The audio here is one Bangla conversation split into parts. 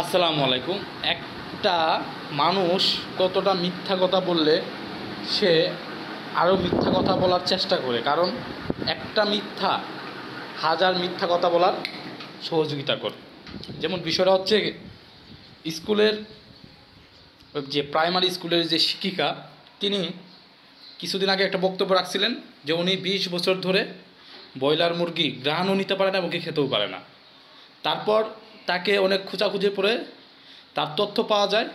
আসসালামু আলাইকুম। একটা মানুষ কতটা মিথ্যা কথা বললে সে আরও মিথ্যা কথা বলার চেষ্টা করে, কারণ একটা মিথ্যা হাজার মিথ্যা কথা বলার সহযোগিতা করে। যেমন বিষয়টা হচ্ছে স্কুলের যে প্রাইমারি স্কুলের যে শিক্ষিকা, তিনি কিছুদিন আগে একটা বক্তব্য রাখছিলেন যে উনি 20 বছর ধরে ব্রয়লার মুরগি গ্রাহণও নিতে পারে না এবং খেতেও পারে না। তারপর তাকে অনেক খোঁজাখুঁজি পড়ে তার তথ্য পাওয়া যায়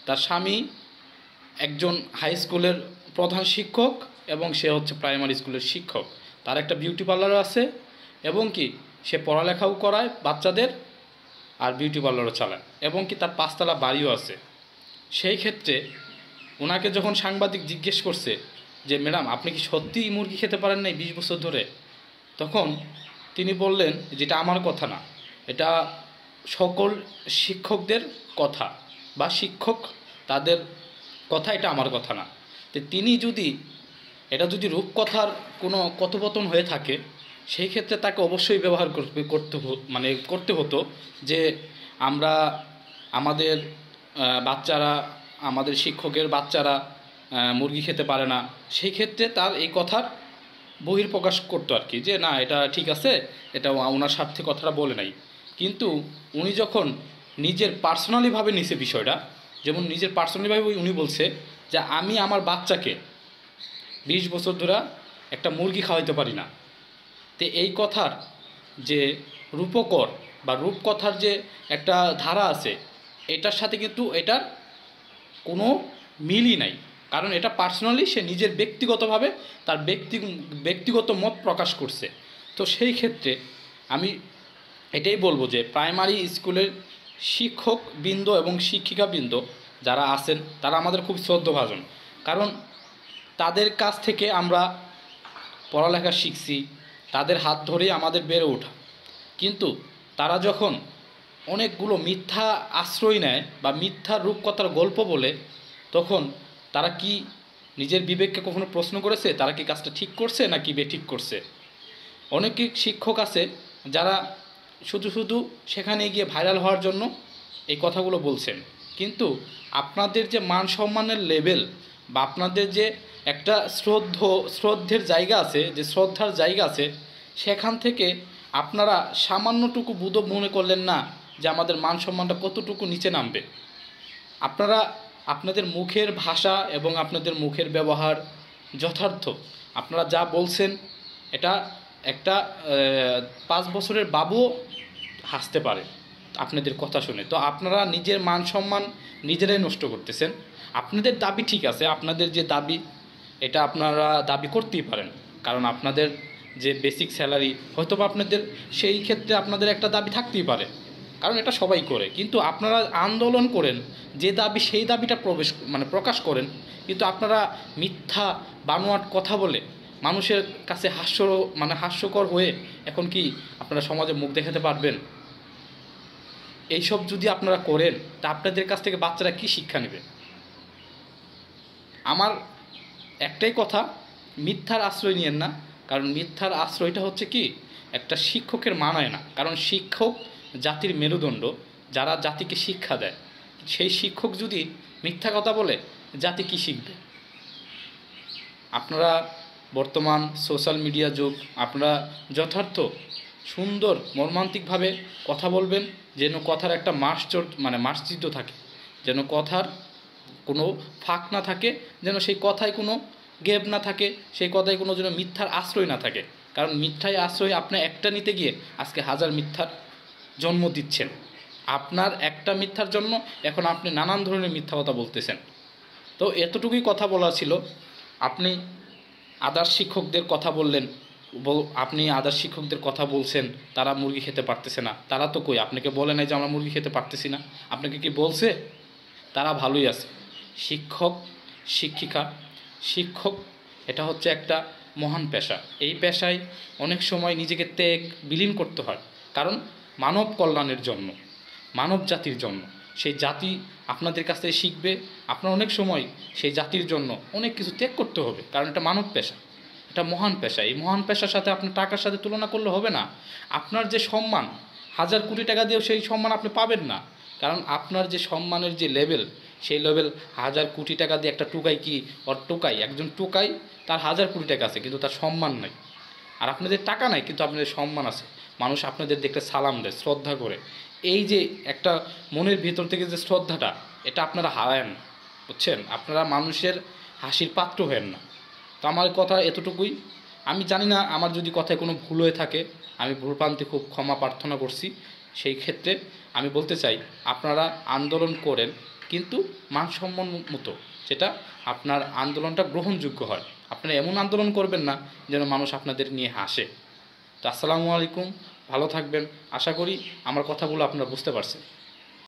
তার স্বামী একজন হাই স্কুলের প্রধান শিক্ষক এবং সে হচ্ছে প্রাইমারি স্কুলের শিক্ষক। তার একটা বিউটি পার্লারও আছে এবং কি সে পড়ালেখাও করায় বাচ্চাদের আর বিউটি পার্লারও চালায় এবং কি তার 5তলা বাড়িও আছে। সেই ক্ষেত্রে ওনাকে যখন সাংবাদিক জিজ্ঞেস করছে যে ম্যাডাম আপনি কি সত্যিই মুরগি খেতে পারেন নাই 20 বছর ধরে, তখন তিনি বললেন যেটা আমার কথা না, এটা সকল শিক্ষকদের কথা বা শিক্ষক তাদের কথা, এটা আমার কথা না। তো তিনি যদি রূপকথার কোনো কথোপকথন হয়ে থাকে সেই ক্ষেত্রে তাকে অবশ্যই ব্যবহার করতে হতো যে আমরা আমাদের বাচ্চারা, আমাদের শিক্ষকের বাচ্চারা মুরগি খেতে পারে না। সেই ক্ষেত্রে তার এই কথার বহিঃপ্রকাশ করতো আর কি, যে না এটা ঠিক আছে, এটা ওনার স্বার্থে কথাটা বলে নাই। কিন্তু উনি যখন নিজের পার্সোনালিভাবে নিছে বিষয়টা, যেমন নিজের পার্সোনালিভাবে উনি বলছে যে আমি আমার বাচ্চাকে 20 বছর ধরে একটা মুরগি খাওয়াইতে পারি না। তো এই কথার যে রূপকর বা রূপকথার যে একটা ধারা আছে, এটার সাথে কিন্তু এটার কোনো মিলই নাই, কারণ এটা পার্সোনালি সে নিজের ব্যক্তিগতভাবে তার ব্যক্তিগত মত প্রকাশ করছে। তো সেই ক্ষেত্রে আমি এটাই বলবো যে প্রাইমারি স্কুলের শিক্ষকবৃন্দ এবং শিক্ষিকাবৃন্দ যারা আছেন তারা আমাদের খুব শ্রদ্ধাভাজন, কারণ তাদের কাছ থেকে আমরা পড়ালেখা শিখছি, তাদের হাত ধরেই আমাদের বেড়ে ওঠা। কিন্তু তারা যখন অনেকগুলো মিথ্যা আশ্রয় নেয় বা মিথ্যা রূপকথার গল্প বলে, তখন তারা কি নিজের বিবেককে কখনো প্রশ্ন করেছে তারা কি কাজটা ঠিক করছে নাকি বেঠিক করছে? অনেকে শিক্ষক আছে যারা শুধু সেখানে গিয়ে ভাইরাল হওয়ার জন্য এই কথাগুলো বলছেন, কিন্তু আপনাদের যে মান সম্মানের লেভেল বা আপনাদের যে একটা শ্রদ্ধের জায়গা আছে, যে শ্রদ্ধার জায়গা আছে, সেখান থেকে আপনারা সামান্যটুকু বোধ মনে করলেন না যে আমাদের মান সম্মানটা কতটুকু নিচে নামবে। আপনারা আপনাদের মুখের ভাষা এবং আপনাদের মুখের ব্যবহার যথার্থ, আপনারা যা বলছেন এটা একটা 5 বছরের বাবুও হাসতে পারে আপনাদের কথা শুনে। তো আপনারা নিজের মান সম্মান নিজেরাই নষ্ট করতেছেন। আপনাদের দাবি ঠিক আছে, আপনাদের যে দাবি এটা আপনারা দাবি করতেই পারেন, কারণ আপনাদের যে বেসিক স্যালারি হয়তো বা আপনাদের সেই ক্ষেত্রে আপনাদের একটা দাবি থাকতেই পারে, কারণ এটা সবাই করে। কিন্তু আপনারা আন্দোলন করেন যে দাবি, সেই দাবিটা প্রকাশ করেন, কিন্তু আপনারা মিথ্যা বানোয়াট কথা বলে মানুষের কাছে হাস্যকর হয়ে এখন কি আপনারা সমাজে মুখ দেখাতে পারবেন? এইসব যদি আপনারা করেন তা আপনাদের কাছ থেকে বাচ্চারা কি শিক্ষা নেবে? আমার একটাই কথা, মিথ্যার আশ্রয় নিয়েন না, কারণ মিথ্যার আশ্রয়টা হচ্ছে কি একটা শিক্ষকের মানায় না। কারণ শিক্ষক জাতির মেরুদণ্ড, যারা জাতিকে শিক্ষা দেয়, সেই শিক্ষক যদি মিথ্যা কথা বলে জাতি কি শিখবে? আপনারা বর্তমান সোশ্যাল মিডিয়া যুগ, আপনারা যথার্থ সুন্দর মর্মান্তিকভাবে কথা বলবেন, যেন কথার একটা মার্জিত থাকে, যেন কথার কোনো ফাঁক না থাকে, যেন সেই কথায় কোনো গেপ না থাকে, সেই কথায় কোনো যেন মিথ্যার আশ্রয় না থাকে। কারণ মিথ্যায় আশ্রয় আপনি একটা নিতে গিয়ে আজকে হাজার মিথ্যার জন্ম দিচ্ছেন। আপনার একটা মিথ্যার জন্য এখন আপনি নানান ধরনের মিথ্যা কথা বলতেছেন। তো এতটুকুই কথা বলা ছিল। আপনি আদার্স শিক্ষকদের কথা বললেন, আপনি আদার্স শিক্ষকদের কথা বলছেন তারা মুরগি খেতে পারতেছে না। তারা তো কই আপনাকে বলে নাই যে আমরা মুরগি খেতে পারতেছি না? আপনাকে কি বলছে? তারা ভালোই আছে। শিক্ষক এটা হচ্ছে একটা মহান পেশা। এই পেশায় অনেক সময় নিজেকে বিলীন করতে হয়, কারণ মানব কল্যাণের জন্য, মানব জাতির জন্য। সেই জাতি আপনাদের কাছ থেকে শিখবে, আপনার অনেক সময় সেই জাতির জন্য অনেক কিছু ত্যাগ করতে হবে, কারণ এটা মানব পেশা, এটা মহান পেশা। এই মহান পেশার সাথে আপনার টাকার সাথে তুলনা করলে হবে না। আপনার যে সম্মান, হাজার কোটি টাকা দিয়েও সেই সম্মান আপনি পাবেন না। কারণ আপনার যে সম্মানের যে লেভেল, সেই লেভেল হাজার কোটি টাকা দিয়ে একটা টোকাই কি ওর টোকাই, একজন টোকাই তার হাজার কোটি টাকা আছে কিন্তু তার সম্মান নাই। আর আপনাদের টাকা নাই কিন্তু আপনাদের সম্মান আছে, মানুষ আপনাদের দেখতে সালাম দেয়, শ্রদ্ধা করে। এই যে একটা মনের ভিতর থেকে যে শ্রদ্ধাটা, এটা আপনারা হারায়েন না, বুঝছেন? আপনারা মানুষের হাসির পাত্র হেন না। তো আমার কথা এতটুকুই। আমি জানি না আমার যদি কথায় কোনো ভুল হয়ে থাকে, আমি ভুলভ্রান্তি খুব ক্ষমা প্রার্থনা করছি। সেই ক্ষেত্রে আমি বলতে চাই, আপনারা আন্দোলন করেন কিন্তু মানসম্মান মতো, যেটা আপনার আন্দোলনটা গ্রহণযোগ্য হয়। আপনারা এমন আন্দোলন করবেন না যেন মানুষ আপনাদের নিয়ে হাসে। তো আসসালামু আলাইকুম, ভালো থাকবেন। আশা করি আমার কথাগুলো আপনারা বুঝতে পারছেন।